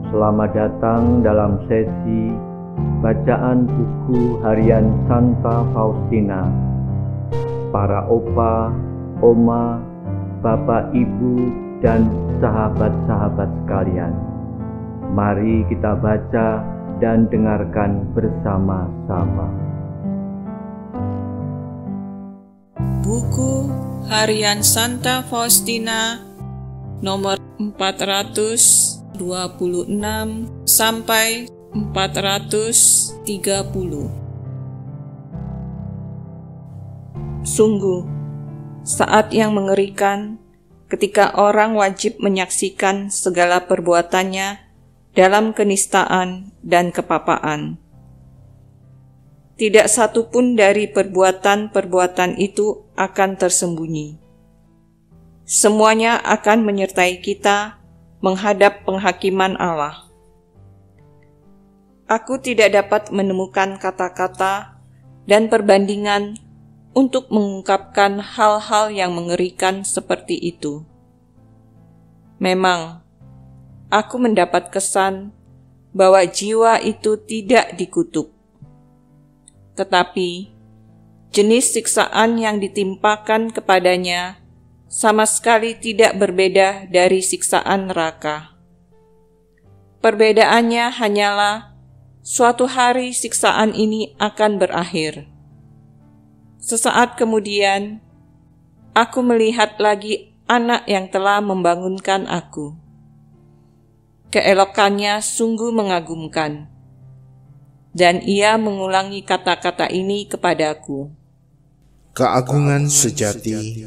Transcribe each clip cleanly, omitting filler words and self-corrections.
Selamat datang dalam sesi bacaan buku harian Santa Faustina. Para opa, oma, bapak, ibu, dan sahabat-sahabat sekalian, mari kita baca dan dengarkan bersama-sama. Buku harian Santa Faustina nomor 426 sampai 430. Sungguh, saat yang mengerikan ketika orang wajib menyaksikan segala perbuatannya dalam kenistaan dan kepapaan. Tidak satu pun dari perbuatan-perbuatan itu akan tersembunyi. Semuanya akan menyertai kita menghadap penghakiman Allah. Aku tidak dapat menemukan kata-kata dan perbandingan untuk mengungkapkan hal-hal yang mengerikan seperti itu. Memang, aku mendapat kesan bahwa jiwa itu tidak dikutuk. Tetapi, jenis siksaan yang ditimpakan kepadanya sama sekali tidak berbeda dari siksaan neraka. Perbedaannya hanyalah suatu hari siksaan ini akan berakhir. Sesaat kemudian, aku melihat lagi anak yang telah membangunkan aku. Keelokannya sungguh mengagumkan, dan ia mengulangi kata-kata ini kepadaku. Keagungan sejati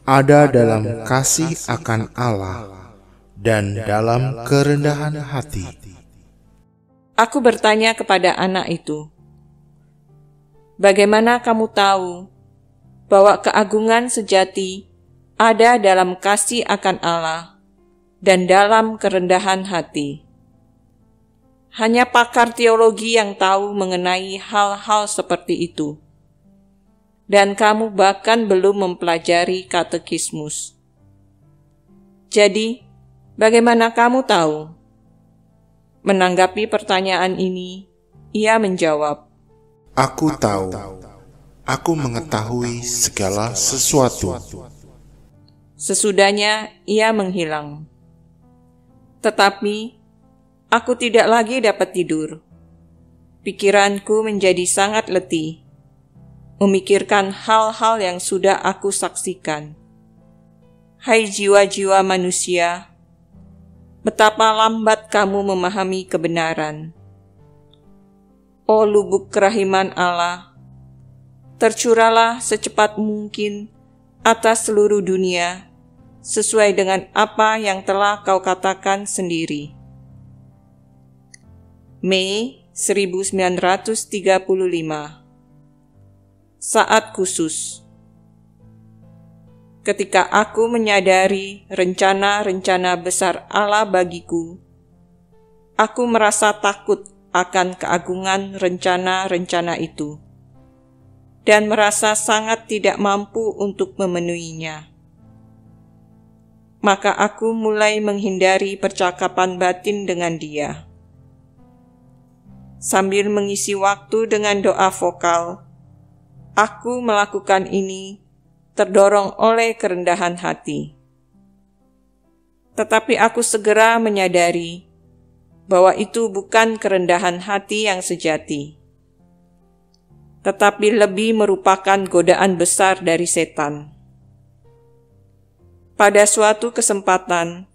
ada dalam kasih akan Allah dan dalam kerendahan hati. Aku bertanya kepada anak itu, bagaimana kamu tahu bahwa keagungan sejati ada dalam kasih akan Allah dan dalam kerendahan hati? Hanya pakar teologi yang tahu mengenai hal-hal seperti itu. Dan kamu bahkan belum mempelajari katekismus. Jadi, bagaimana kamu tahu? Menanggapi pertanyaan ini, ia menjawab, Aku tahu, aku mengetahui segala sesuatu. Sesudahnya ia menghilang. Tetapi, aku tidak lagi dapat tidur. Pikiranku menjadi sangat letih, memikirkan hal-hal yang sudah aku saksikan. Hai jiwa-jiwa manusia, betapa lambat kamu memahami kebenaran. Oh lubuk kerahiman Allah, tercurahlah secepat mungkin atas seluruh dunia, sesuai dengan apa yang telah kau katakan sendiri. Mei 1935. Saat khusus. Ketika aku menyadari rencana-rencana besar Allah bagiku, aku merasa takut akan keagungan rencana-rencana itu, dan merasa sangat tidak mampu untuk memenuhinya. Maka aku mulai menghindari percakapan batin dengan dia. Sambil mengisi waktu dengan doa vokal, aku melakukan ini terdorong oleh kerendahan hati. Tetapi aku segera menyadari bahwa itu bukan kerendahan hati yang sejati, tetapi lebih merupakan godaan besar dari setan. Pada suatu kesempatan,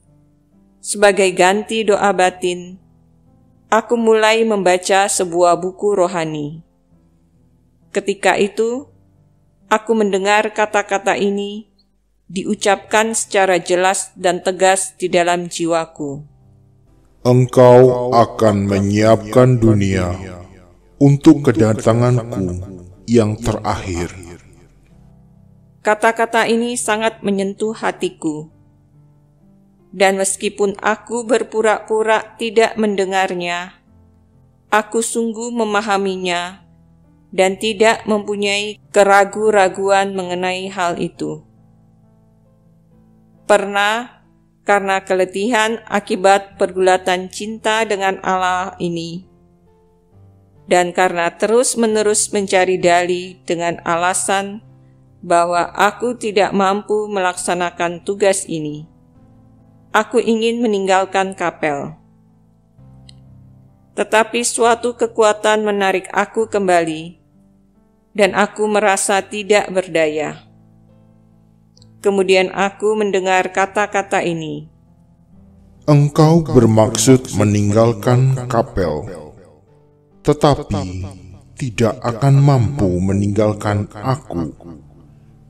sebagai ganti doa batin, aku mulai membaca sebuah buku rohani. Ketika itu, aku mendengar kata-kata ini diucapkan secara jelas dan tegas di dalam jiwaku. Engkau akan menyiapkan dunia untuk kedatanganku yang terakhir. Kata-kata ini sangat menyentuh hatiku. Dan meskipun aku berpura-pura tidak mendengarnya, aku sungguh memahaminya dan tidak mempunyai keraguan-raguan mengenai hal itu. Pernah karena keletihan akibat pergulatan cinta dengan Allah ini, dan karena terus-menerus mencari dalih dengan alasan bahwa aku tidak mampu melaksanakan tugas ini. Aku ingin meninggalkan kapel. Tetapi suatu kekuatan menarik aku kembali, dan aku merasa tidak berdaya. Kemudian aku mendengar kata-kata ini, Engkau bermaksud meninggalkan kapel, tetapi tidak akan mampu meninggalkan aku,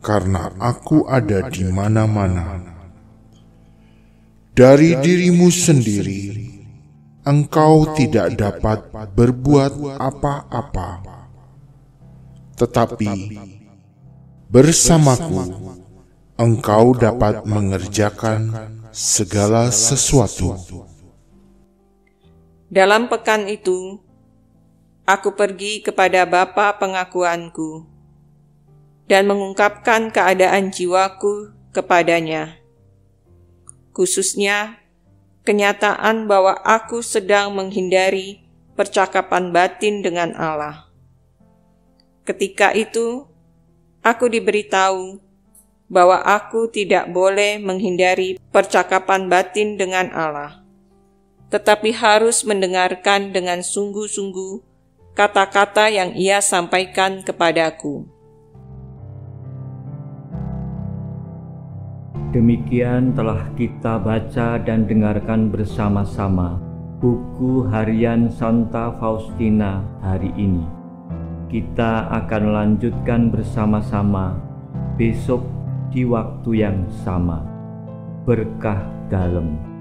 karena aku ada di mana-mana. Dari dirimu sendiri, engkau tidak dapat berbuat apa-apa. Tetapi bersamaku, engkau dapat mengerjakan segala sesuatu. dalam pekan itu, aku pergi kepada bapa pengakuanku dan mengungkapkan keadaan jiwaku kepadanya, khususnya kenyataan bahwa aku sedang menghindari percakapan batin dengan Allah. Ketika itu, aku diberitahu bahwa aku tidak boleh menghindari percakapan batin dengan Allah, tetapi harus mendengarkan dengan sungguh-sungguh kata-kata yang Ia sampaikan kepadaku. Demikian telah kita baca dan dengarkan bersama-sama buku harian Santa Faustina hari ini. Kita akan lanjutkan bersama-sama besok di waktu yang sama. Berkah dalam.